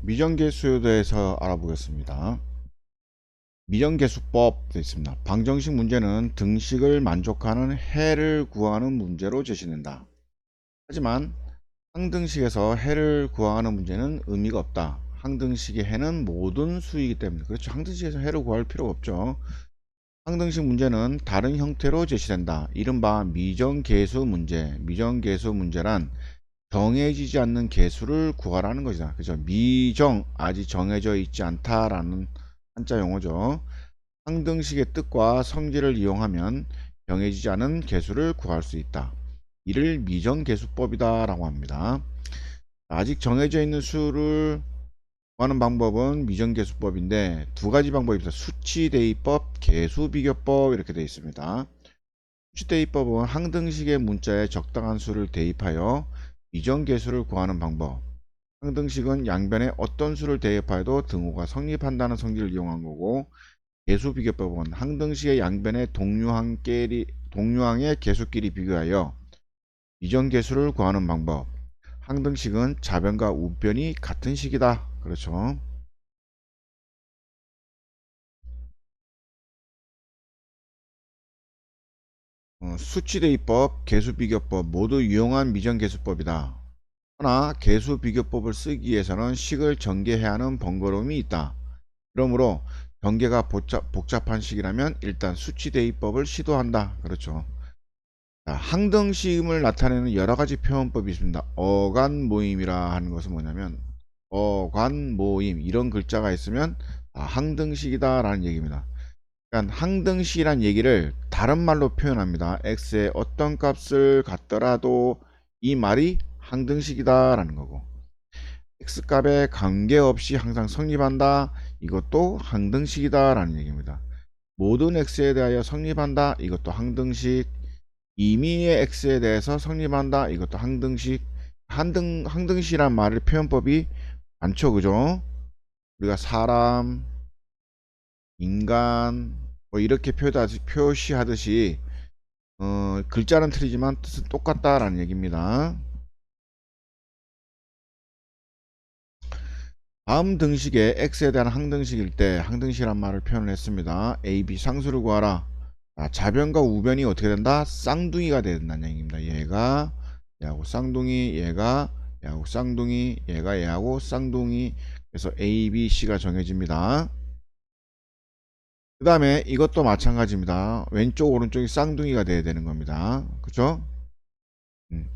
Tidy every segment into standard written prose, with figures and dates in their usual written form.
미정계수에 대해서 알아보겠습니다. 미정계수법 되어 있습니다. 방정식 문제는 등식을 만족하는 해를 구하는 문제로 제시된다. 하지만 항등식에서 해를 구하는 문제는 의미가 없다. 항등식의 해는 모든 수이기 때문에. 그렇죠. 항등식에서 해를 구할 필요가 없죠. 항등식 문제는 다른 형태로 제시된다. 이른바 미정계수 문제. 미정계수 문제란 정해지지 않는 계수를 구하라는 것이다. 그죠? 미정, 아직 정해져 있지 않다라는 한자 용어죠. 항등식의 뜻과 성질을 이용하면 정해지지 않은 계수를 구할 수 있다. 이를 미정계수법이다 라고 합니다. 아직 정해져 있는 수를 구하는 방법은 미정계수법인데 두 가지 방법이 있습니다. 수치대입법, 계수비교법 이렇게 되어 있습니다. 수치대입법은 항등식의 문자에 적당한 수를 대입하여 미정계수를 구하는 방법. 항등식은 양변에 어떤 수를 대입하여도 등호가 성립한다는 성질을 이용한 거고, 계수비교법은 항등식의 양변에 동류항의 계수끼리 비교하여 미정계수를 구하는 방법. 항등식은 좌변과 우변이 같은 식이다. 그렇죠. 수치대입법, 계수비교법 모두 유용한 미정계수법이다. 그러나 계수비교법을 쓰기 위해서는 식을 전개해야 하는 번거로움이 있다. 그러므로 전개가 복잡한 식이라면 일단 수치대입법을 시도한다. 그렇죠. 자, 항등식임을 나타내는 여러 가지 표현법이 있습니다. 어간모임이라 하는 것은 뭐냐면 어간모임 이런 글자가 있으면 항등식이다 라는 얘기입니다. 그러니까 항등식이란 얘기를 다른 말로 표현합니다. x의 어떤 값을 갖더라도 이 말이 항등식이다 라는 거고, x값에 관계없이 항상 성립한다, 이것도 항등식이다 라는 얘기입니다. 모든 x에 대하여 성립한다, 이것도 항등식. 임의의 x에 대해서 성립한다, 이것도 항등식. 항등식이란 말의 표현법이 많죠, 그죠? 우리가 사람, 인간 뭐 이렇게 표시하듯이 글자는 틀리지만 뜻은 똑같다라는 얘기입니다. 다음 등식의 x에 대한 항등식일 때 항등식이란 말을 표현을 했습니다. a, b 상수를 구하라. 좌변과 우변이 어떻게 된다? 쌍둥이가 된다는 얘기입니다. 얘하고 쌍둥이, 얘하고 쌍둥이, 얘하고 쌍둥이. 그래서 a, b, c가 정해집니다. 그 다음에 이것도 마찬가지입니다. 왼쪽 오른쪽이 쌍둥이가 돼야 되는 겁니다. 그쵸? 음.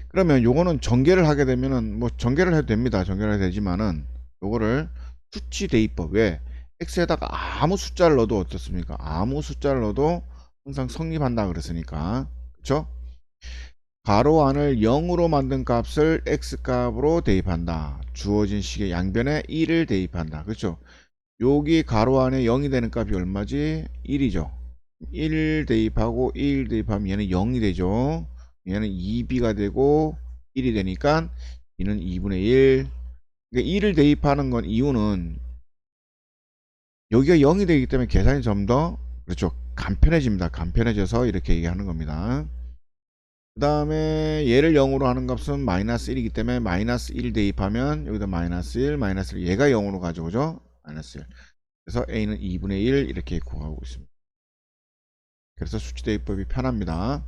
그러면 요거는 전개를 하게 되면은 뭐 전개를 해도 됩니다. 전개를 해도 되지만은 요거를 수치 대입법, 왜 x에다가 아무 숫자를 넣어도 어떻습니까? 아무 숫자를 넣어도 항상 성립한다 그랬으니까. 그쵸? 가로 안을 0으로 만든 값을 x 값으로 대입한다. 주어진 식의 양변에 1을 대입한다. 그렇죠? 여기 가로 안에 0이 되는 값이 얼마지? 1이죠. 1 대입하고 1 대입하면 얘는 0이 되죠. 얘는 2b가 되고 1이 되니까 얘는 2분의 1. 그러니까 1을 대입하는 건 이유는 여기가 0이 되기 때문에 계산이 좀 더 그렇죠. 간편해집니다. 간편해져서 이렇게 얘기하는 겁니다. 그 다음에 얘를 0으로 하는 값은 마이너스 1이기 때문에 마이너스 1 대입하면 여기다 마이너스 1, 마이너스 1, 얘가 0으로 가죠. 그죠? 마이너스 1. 그래서 a는 2분의 1 이렇게 구하고 있습니다. 그래서 수치대입법이 편합니다.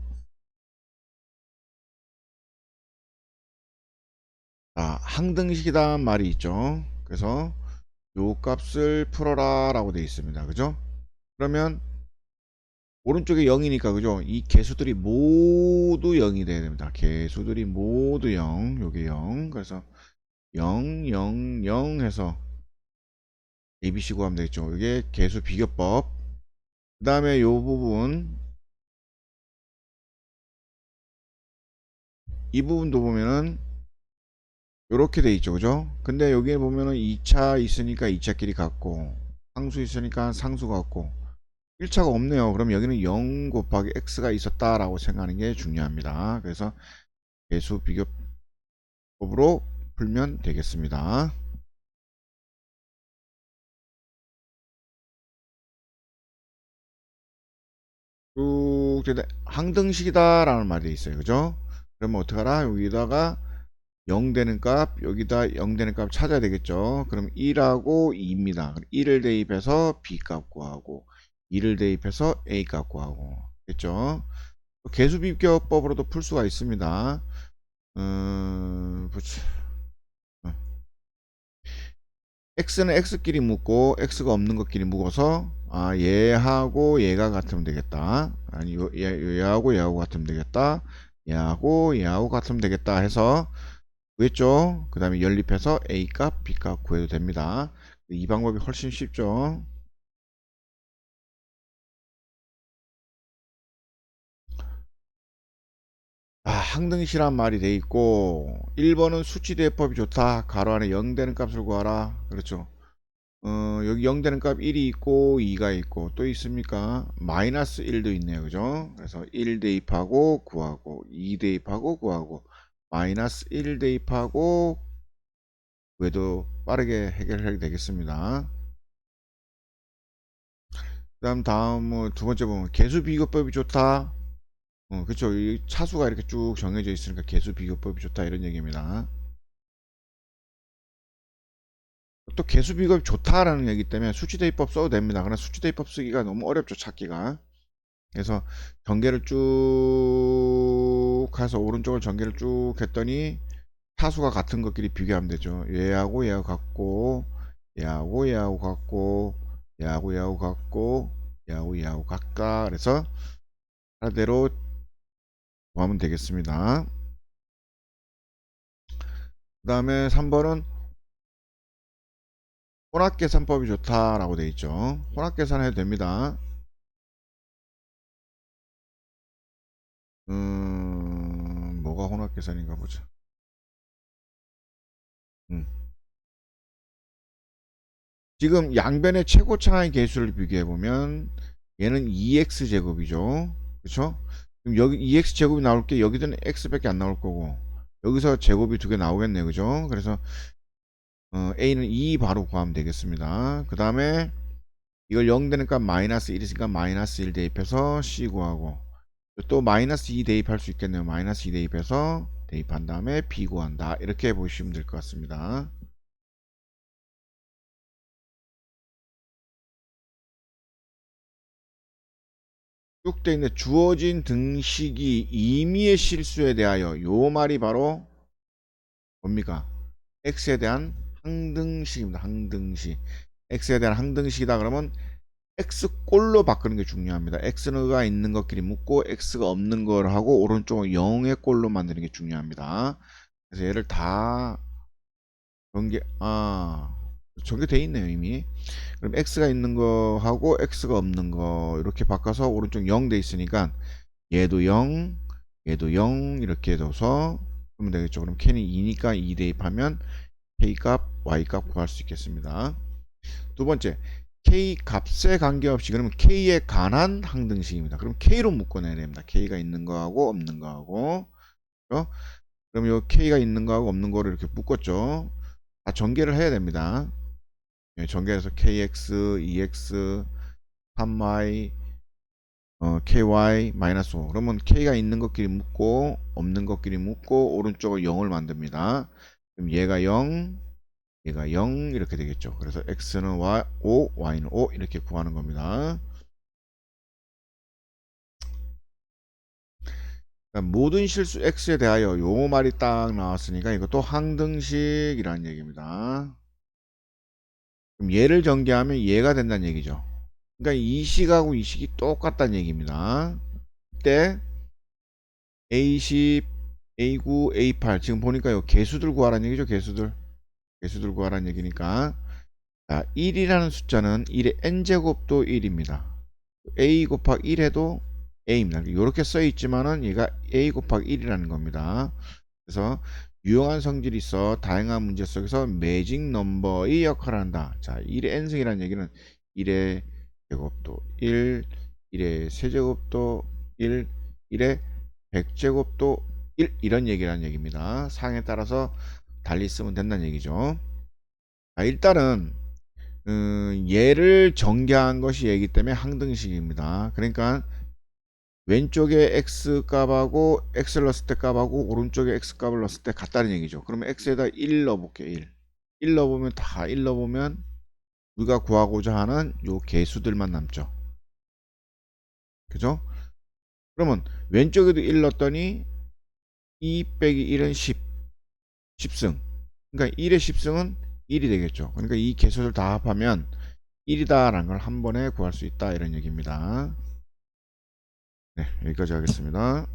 자, 항등식이란 말이 있죠. 그래서 요 값을 풀어라 라고 되어 있습니다. 그죠? 그러면 오른쪽에 0이니까 그죠? 이 개수들이 모두 0이 돼야 됩니다. 개수들이 모두 0, 요게 0. 그래서 0, 0, 0 해서 ABC 구하면 되겠죠. 이게 개수 비교법. 그 다음에 요 부분, 이 부분도 보면은 요렇게 돼 있죠. 그죠? 근데 여기에 보면은 2차 있으니까 2차끼리 같고, 상수 있으니까 상수 같고, 1차가 없네요. 그럼 여기는 0 곱하기 x가 있었다라고 생각하는 게 중요합니다. 그래서 개수 비교법으로 풀면 되겠습니다. 쭉 항등식이다라는 말이 있어요. 그죠? 그러면 어떡하라? 여기다가 0 되는 값, 여기다 0 되는 값 찾아야 되겠죠. 그럼 1하고 2입니다. 1을 대입해서 b 값 구하고 2를 대입해서 a 값 구하고 됐죠. 개수비교법으로도 풀 수가 있습니다. 그치. x는 x끼리 묶고 x가 없는 것끼리 묶어서 얘하고 얘가 같으면 되겠다. 아니 얘하고 얘하고 같으면 되겠다. 얘하고 얘하고 같으면 되겠다 해서 구했죠. 그 다음에 연립해서 a 값 b 값 구해도 됩니다. 이 방법이 훨씬 쉽죠. 항등시란 말이 돼 있고 1번은 수치 대입법이 좋다. 가로 안에 0 되는 값을 구하라. 그렇죠. 여기 0 되는 값 1이 있고 2가 있고 또 있습니까? 마이너스 1도 있네요. 그죠? 그래서 1 대입하고 구하고 2 대입하고 구하고 마이너스 1 대입하고 구해도 빠르게 해결하게 되겠습니다. 다음 두 번째 보면 개수 비교법이 좋다. 그쵸. 이 차수가 이렇게 쭉 정해져 있으니까 개수 비교법이 좋다 이런 얘기입니다. 또 개수 비교법이 좋다라는 얘기 때문에 수치 대입법 써도 됩니다. 그러나 수치 대입법 쓰기가 너무 어렵죠, 찾기가. 그래서 전개를 쭉 해서 오른쪽을 전개를 쭉 했더니 차수가 같은 것끼리 비교하면 되죠. 얘하고 얘하고 같고 얘하고 얘하고 같고 얘하고 얘하고 같고 얘하고 얘하고 같다. 그래서 하나대로 구하면 되겠습니다. 그 다음에 3번은 혼합계산법이 좋다라고 되어 있죠. 혼합계산 해도 됩니다. 뭐가 혼합계산인가 보자. 음. 지금 양변의 최고차의 개수를 비교해 보면 얘는 2x 제곱이죠. 그렇죠? 그럼 여기 2x 제곱이 나올 게 여기서는 x밖에 안 나올 거고 여기서 제곱이 두 개 나오겠네요. 그죠? 그래서 a는 2 바로 구하면 되겠습니다. 그 다음에 이걸 0 되는 값 마이너스 1 있으니까 마이너스 1 대입해서 c 구하고 또 마이너스 2 대입할 수 있겠네요. 마이너스 2 대입해서 대입한 다음에 b 구한다. 이렇게 보시면 될 것 같습니다. 쭉 돼 있는 주어진 등식이 임의의 실수에 대하여 요 말이 바로 뭡니까? x에 대한 항등식입니다. 항등식. x에 대한 항등식이다 그러면 x꼴로 바꾸는 게 중요합니다. x가 있는 것끼리 묶고 x가 없는 걸 하고 오른쪽은 0의 꼴로 만드는 게 중요합니다. 그래서 얘를 다 전개돼 있네요 이미. 그럼 x가 있는 거 하고 x가 없는 거 이렇게 바꿔서 오른쪽 0 돼 있으니까 얘도 0 얘도 0 이렇게 둬서 하면 되겠죠. 그럼 k는 2니까 2 대입하면 k 값 y 값 구할 수 있겠습니다. 두 번째 k 값에 관계없이 그러면 k에 관한 항등식입니다. 그럼 k로 묶어내야 됩니다. k가 있는 거하고 없는 거하고 그렇죠? 그럼 요 k가 있는 거하고 없는 거를 이렇게 묶었죠. 다 전개를 해야 됩니다. 전개해서 kx, 2x, 3y, ky, 마이너스 5. 그러면 k가 있는 것끼리 묶고 없는 것끼리 묶고 오른쪽을 0을 만듭니다. 그럼 얘가 0, 얘가 0 이렇게 되겠죠. 그래서 x는 5, y는 5 이렇게 구하는 겁니다. 그러니까 모든 실수 x에 대하여 요 말이 딱 나왔으니까 이것도 항등식이라는 얘기입니다. 그럼 얘를 전개하면 얘가 된다는 얘기죠. 그러니까 이 식하고 이 식이 똑같다는 얘기입니다. 이때 A10, A9, A8 지금 보니까요 개수들 구하라는 얘기죠. 개수들 구하라는 얘기니까 1이라는 숫자는 1의 n제곱도 1입니다. A 곱하기 1해도 A입니다. 이렇게 써 있지만은 얘가 A 곱하기 1이라는 겁니다. 그래서 유용한 성질이 있어 다양한 문제 속에서 매직 넘버의 역할을 한다. 자, 1의 n승이라는 얘기는 1의 제곱도 1, 1의 세제곱도 1, 1의 100제곱도 1 이런 얘기라는 얘기입니다. 상에 따라서 달리 쓰면 된다는 얘기죠. 자, 일단은 얘를 전개한 것이 얘기 때문에 항등식입니다. 그러니까 왼쪽에 x 값하고 x를 넣었을 때 값하고 오른쪽에 x 값을 넣었을 때 같다는 얘기죠. 그러면 x에다 1 넣어볼게. 1 넣어보면 다 1 넣어보면 우리가 구하고자 하는 요 개수들만 남죠. 그죠? 그러면 왼쪽에도 1 넣었더니 2 빼기 1은 10승. 그러니까 1의 10승은 1이 되겠죠. 그러니까 이 개수를 다 합하면 1이다 라는 걸 한 번에 구할 수 있다 이런 얘기입니다. 네, 여기까지 하겠습니다.